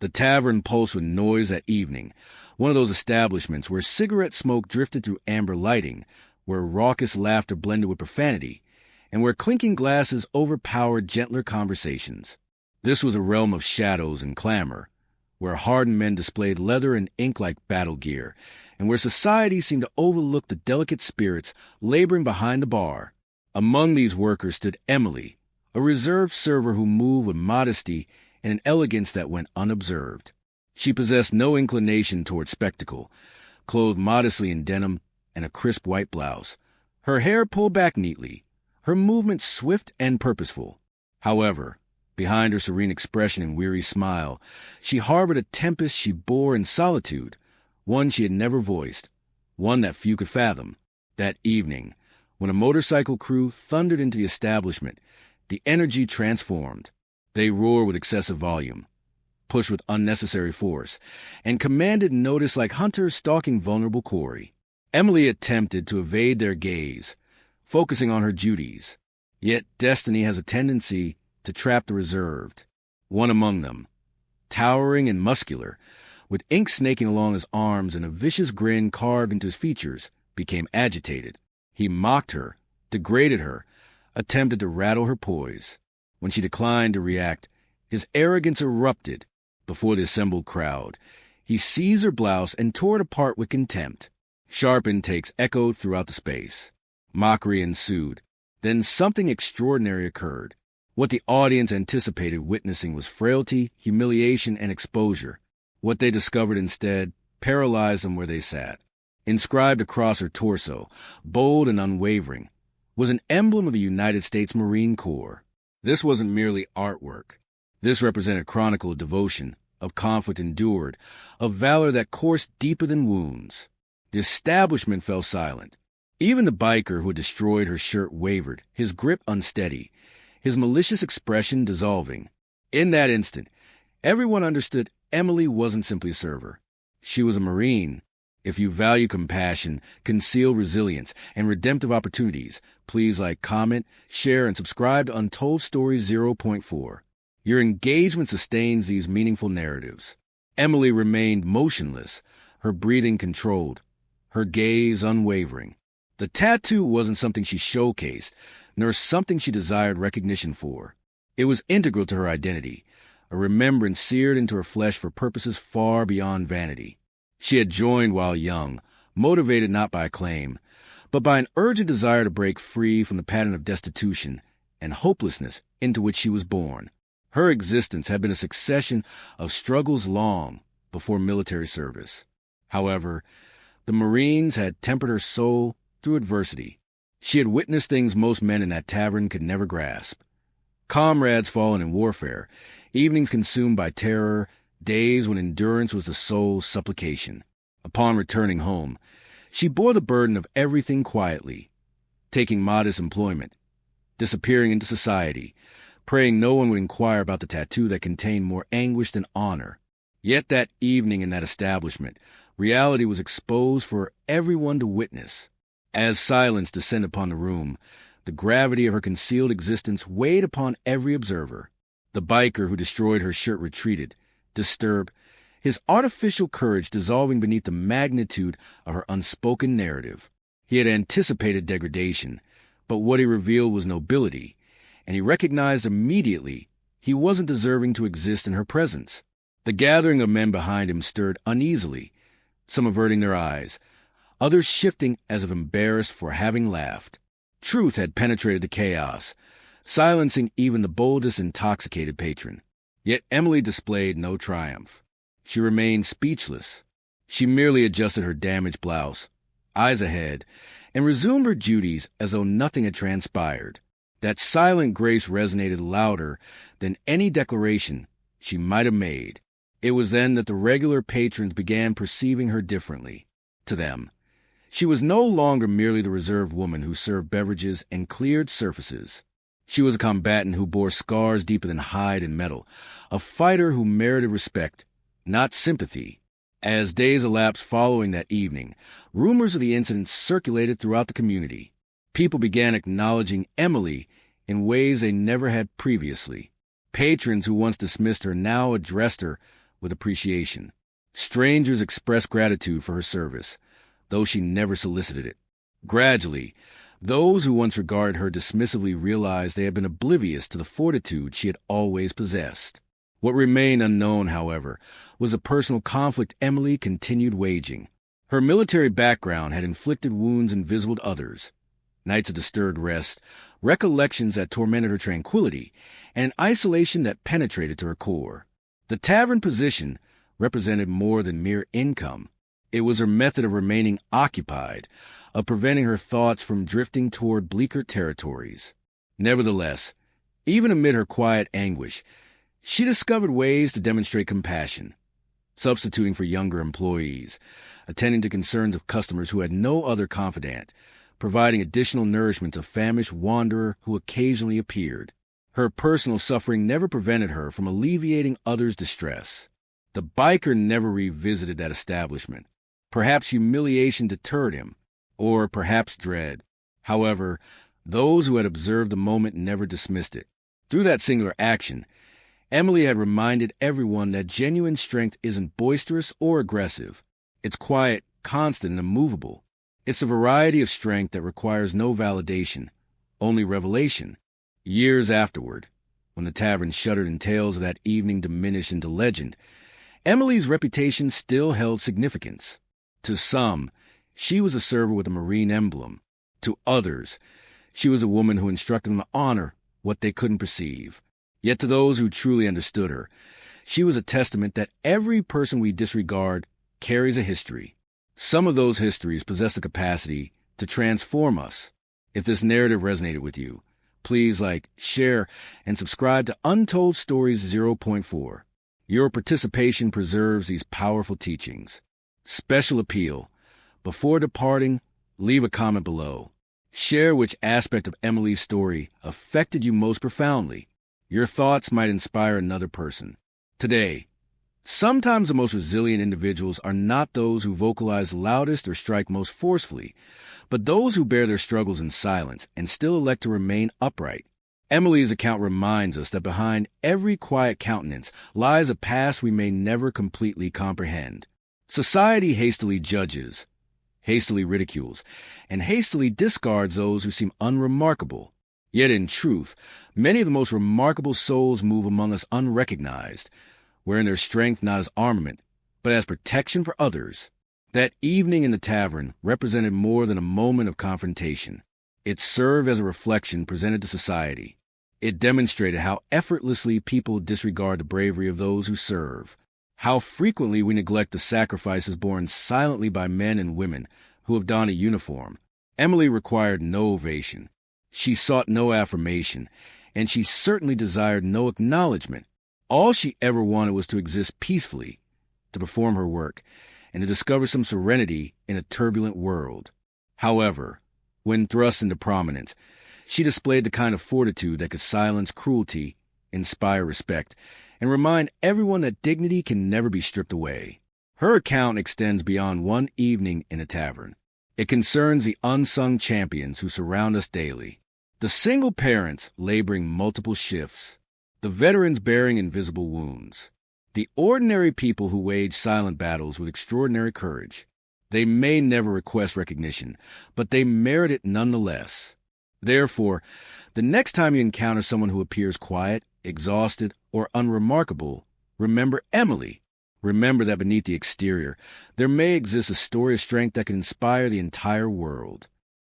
The tavern pulsed with noise that evening, one of those establishments where cigarette smoke drifted through amber lighting, where raucous laughter blended with profanity, and where clinking glasses overpowered gentler conversations. This was a realm of shadows and clamor, where hardened men displayed leather and ink like battle gear, and where society seemed to overlook the delicate spirits laboring behind the bar. Among these workers stood Emily, a reserved server who moved with modesty and an elegance that went unobserved. She possessed no inclination toward spectacle, clothed modestly in denim and a crisp white blouse, her hair pulled back neatly, her movements swift and purposeful. However, behind her serene expression and weary smile, she harbored a tempest she bore in solitude, one she had never voiced, one that few could fathom. That evening, when a motorcycle crew thundered into the establishment, the energy transformed. They roared with excessive volume, pushed with unnecessary force, and commanded notice like hunters stalking vulnerable quarry. Emily attempted to evade their gaze, focusing on her duties. Yet destiny has a tendency to trap the reserved. One among them, towering and muscular, with ink snaking along his arms and a vicious grin carved into his features, became agitated. He mocked her, degraded her, attempted to rattle her poise. When she declined to react, his arrogance erupted before the assembled crowd. He seized her blouse and tore it apart with contempt. Sharp intakes echoed throughout the space. Mockery ensued. Then something extraordinary occurred. What the audience anticipated witnessing was frailty, humiliation, and exposure. What they discovered instead paralyzed them where they sat. Inscribed across her torso, bold and unwavering, was an emblem of the United States Marine Corps. This wasn't merely artwork. This represented chronicle of devotion, of conflict endured, of valor that coursed deeper than wounds. The establishment fell silent. Even the biker who had destroyed her shirt wavered, his grip unsteady, his malicious expression dissolving. In that instant, everyone understood Emily wasn't simply a server. She was a Marine. If you value compassion, concealed resilience, and redemptive opportunities, please like, comment, share, and subscribe to Untold Stories 0.4. Your engagement sustains these meaningful narratives. Emily remained motionless, her breathing controlled, her gaze unwavering. The tattoo wasn't something she showcased, nor something she desired recognition for. It was integral to her identity, a remembrance seared into her flesh for purposes far beyond vanity. She had joined while young, motivated not by acclaim, but by an urgent desire to break free from the pattern of destitution and hopelessness into which she was born. Her existence had been a succession of struggles long before military service. However, the Marines had tempered her soul through adversity. She had witnessed things most men in that tavern could never grasp. Comrades fallen in warfare, evenings consumed by terror, days when endurance was the soul's supplication. Upon returning home, she bore the burden of everything quietly, taking modest employment, disappearing into society, praying no one would inquire about the tattoo that contained more anguish than honor. Yet that evening in that establishment, reality was exposed for everyone to witness. As silence descended upon the room, the gravity of her concealed existence weighed upon every observer. The biker who destroyed her shirt retreated, disturbed, his artificial courage dissolving beneath the magnitude of her unspoken narrative. He had anticipated degradation, but what he revealed was nobility, and he recognized immediately he wasn't deserving to exist in her presence. The gathering of men behind him stirred uneasily, some averting their eyes, others shifting as if embarrassed for having laughed. Truth had penetrated the chaos, silencing even the boldest intoxicated patron. Yet Emily displayed no triumph. She remained speechless. She merely adjusted her damaged blouse, eyes ahead, and resumed her duties as though nothing had transpired. That silent grace resonated louder than any declaration she might have made. It was then that the regular patrons began perceiving her differently. To them, she was no longer merely the reserved woman who served beverages and cleared surfaces. She was a combatant who bore scars deeper than hide and metal, a fighter who merited respect, not sympathy. As days elapsed following that evening, rumors of the incident circulated throughout the community. People began acknowledging Emily in ways they never had previously. Patrons who once dismissed her now addressed her with appreciation. Strangers expressed gratitude for her service, though she never solicited it. Gradually, those who once regarded her dismissively realized they had been oblivious to the fortitude she had always possessed. What remained unknown, however, was the personal conflict Emily continued waging. Her military background had inflicted wounds invisible to others, nights of disturbed rest, recollections that tormented her tranquility, and an isolation that penetrated to her core. The tavern position represented more than mere income. It was her method of remaining occupied, of preventing her thoughts from drifting toward bleaker territories. Nevertheless, even amid her quiet anguish, she discovered ways to demonstrate compassion, substituting for younger employees, attending to concerns of customers who had no other confidant, providing additional nourishment to a famished wanderer who occasionally appeared. Her personal suffering never prevented her from alleviating others' distress. The biker never revisited that establishment. Perhaps humiliation deterred him, or perhaps dread. However, those who had observed the moment never dismissed it. Through that singular action, Emily had reminded everyone that genuine strength isn't boisterous or aggressive. It's quiet, constant, and immovable. It's a variety of strength that requires no validation, only revelation. Years afterward, when the tavern shuddered and tales of that evening diminished into legend, Emily's reputation still held significance. To some, she was a server with a Marine emblem. To others, she was a woman who instructed them to honor what they couldn't perceive. Yet to those who truly understood her, she was a testament that every person we disregard carries a history. Some of those histories possess the capacity to transform us. If this narrative resonated with you, please like, share, and subscribe to Untold Stories 0.4. Your participation preserves these powerful teachings. Special appeal. Before departing, leave a comment below. Share which aspect of Emily's story affected you most profoundly. Your thoughts might inspire another person. Today, sometimes the most resilient individuals are not those who vocalize loudest or strike most forcefully, but those who bear their struggles in silence and still elect to remain upright. Emily's account reminds us that behind every quiet countenance lies a past we may never completely comprehend. Society hastily judges, hastily ridicules, and hastily discards those who seem unremarkable. Yet in truth, many of the most remarkable souls move among us unrecognized, wearing their strength not as armament, but as protection for others. That evening in the tavern represented more than a moment of confrontation. It served as a reflection presented to society. It demonstrated how effortlessly people disregard the bravery of those who serve, how frequently we neglect the sacrifices borne silently by men and women who have donned a uniform. Emily required no ovation. She sought no affirmation, and she certainly desired no acknowledgement. All she ever wanted was to exist peacefully, to perform her work, and to discover some serenity in a turbulent world. However, when thrust into prominence, she displayed the kind of fortitude that could silence cruelty, inspire respect, and remind everyone that dignity can never be stripped away. Her account extends beyond one evening in a tavern. It concerns the unsung champions who surround us daily. The single parents laboring multiple shifts, the veterans bearing invisible wounds, the ordinary people who wage silent battles with extraordinary courage. They may never request recognition, but they merit it nonetheless. Therefore, the next time you encounter someone who appears quiet, exhausted, or unremarkable, remember Emily. Remember that beneath the exterior, there may exist a story of strength that can inspire the entire world.